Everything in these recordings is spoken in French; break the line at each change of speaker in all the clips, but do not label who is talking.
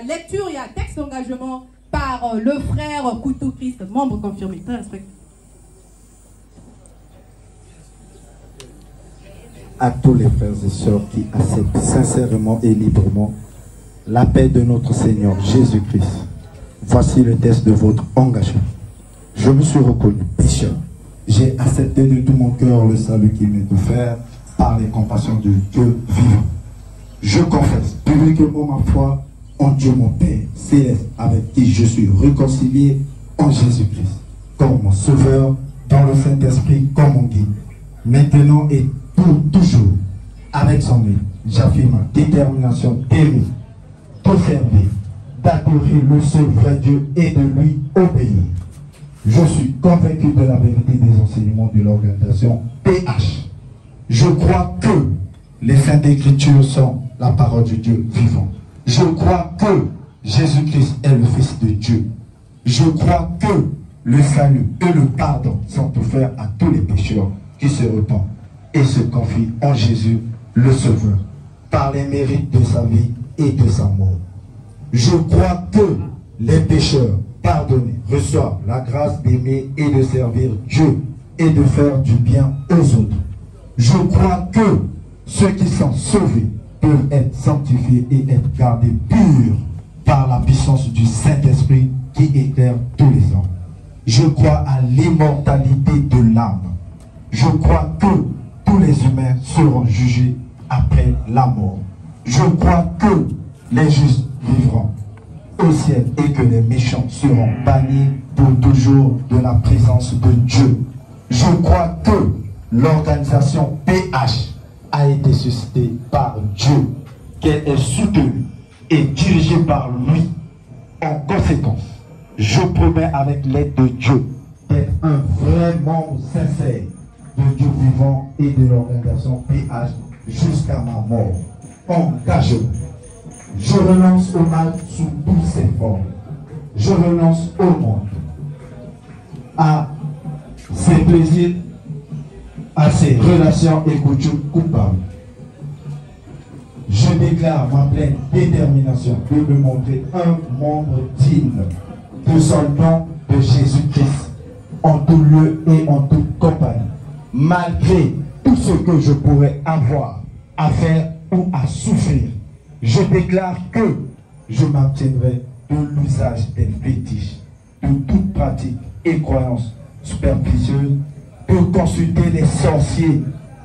lecture, il y a texte d'engagement par le frère Coutou Christ, membre confirmé. Très respect.
À tous les frères et sœurs qui acceptent sincèrement et librement la paix de notre Seigneur Jésus-Christ, voici le test de votre engagement. Je me suis reconnu pécheur. J'ai accepté de tout mon cœur le salut qui m'est offert par les compassions de Dieu vivant. Je confesse publiquement ma foi en Dieu mon Père céleste, avec qui je suis réconcilié en Jésus-Christ, comme mon sauveur, dans le Saint-Esprit comme mon guide, maintenant et pour toujours. Avec son aide, j'affirme ma détermination d'aimer, de servir, d'adorer le seul vrai Dieu et de lui obéir. Je suis convaincu de la vérité des enseignements de l'organisation PH. Je crois que les Saintes Écritures sont la parole de Dieu vivant. Je crois que Jésus-Christ est le Fils de Dieu. Je crois que le salut et le pardon sont offerts à tous les pécheurs qui se repentent et se confient en Jésus, le Sauveur, par les mérites de sa vie et de sa mort. Je crois que les pécheurs pardonnés reçoivent la grâce d'aimer et de servir Dieu et de faire du bien aux autres. Je crois que ceux qui sont sauvés peuvent être sanctifiés et être gardés purs par la puissance du Saint-Esprit qui éclaire tous les hommes. Je crois à l'immortalité de l'âme. Je crois que tous les humains seront jugés après la mort. Je crois que les justes vivront au ciel et que les méchants seront bannis pour toujours de la présence de Dieu. Je crois que l'organisation PH a été suscitée par Dieu, qu'elle est soutenue et dirigée par lui. En conséquence, je promets avec l'aide de Dieu d'être un vrai membre sincère de Dieu vivant et de l'organisation PH jusqu'à ma mort. Engagement. Je renonce au mal sous toutes ses formes. Je renonce au monde, à ses plaisirs, à ses relations et coutumes coupables. Je déclare ma pleine détermination de me montrer un membre digne de son nom de Jésus-Christ, en tout lieu et en toute compagnie, malgré tout ce que je pourrais avoir à faire ou à souffrir. Je déclare que je m'abstiendrai de l'usage des fétiches, de toute pratique et croyance superstitieuse, de consulter les sorciers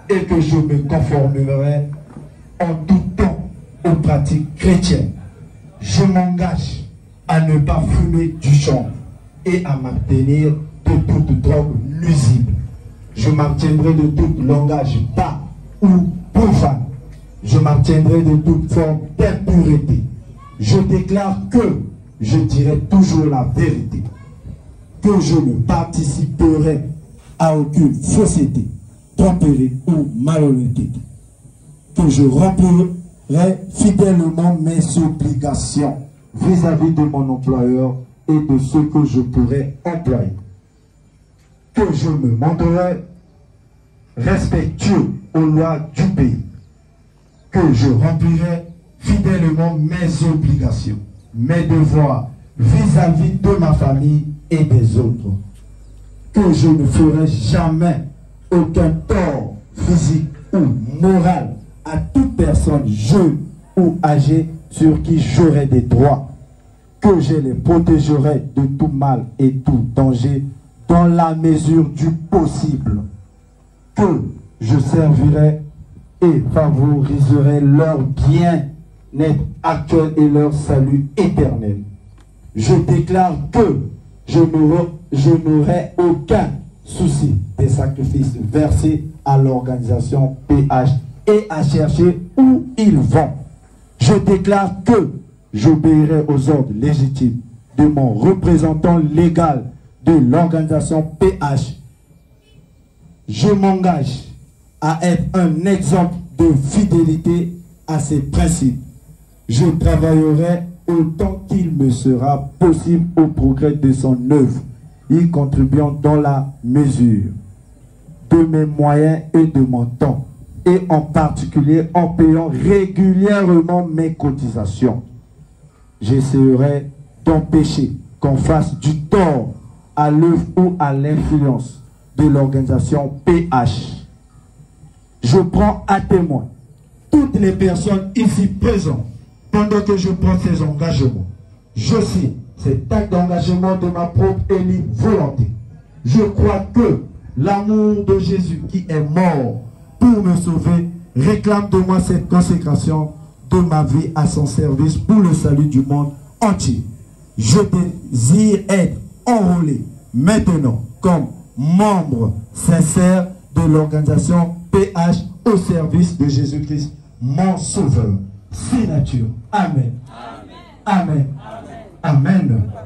et que je me conformerai en tout temps aux pratiques chrétiennes. Je m'engage à ne pas fumer du chanvre et à m'abstenir de toute drogue nuisible. Je m'abstiendrai de tout langage bas ou profane. Je m'abstiendrai de toute forme d'impureté. Je déclare que je dirai toujours la vérité, que je ne participerai à aucune fausseté, tromperie ou malhonnêteté, que je remplirai fidèlement mes obligations vis-à-vis de mon employeur et de ceux que je pourrais employer, que je me montrerai respectueux aux lois du pays, que je remplirai fidèlement mes obligations, mes devoirs vis-à-vis de ma famille et des autres, que je ne ferai jamais aucun tort physique ou moral à toute personne jeune ou âgée sur qui j'aurai des droits, que je les protégerai de tout mal et tout danger dans la mesure du possible, que je servirai et favoriserai leur bien-être actuel et leur salut éternel. Je déclare que je n'aurai aucun souci des sacrifices versés à l'organisation PH et à chercher où ils vont. Je déclare que j'obéirai aux ordres légitimes de mon représentant légal de l'organisation PH. Je m'engage à être un exemple de fidélité à ses principes. Je travaillerai autant qu'il me sera possible au progrès de son œuvre, y contribuant dans la mesure de mes moyens et de mon temps. et en particulier en payant régulièrement mes cotisations. J'essaierai d'empêcher qu'on fasse du tort à l'œuvre ou à l'influence de l'organisation PH. Je prends à témoin toutes les personnes ici présentes pendant que je prends ces engagements. Je signe cet acte d'engagement de ma propre et libre volonté. Je crois que l'amour de Jésus qui est mort pour me sauver réclame de moi cette consécration de ma vie à son service pour le salut du monde entier. Je désire être enrôlé maintenant comme membre sincère de l'organisation PH au service de Jésus-Christ, mon sauveur. Signature. Amen. Amen. Amen. Amen.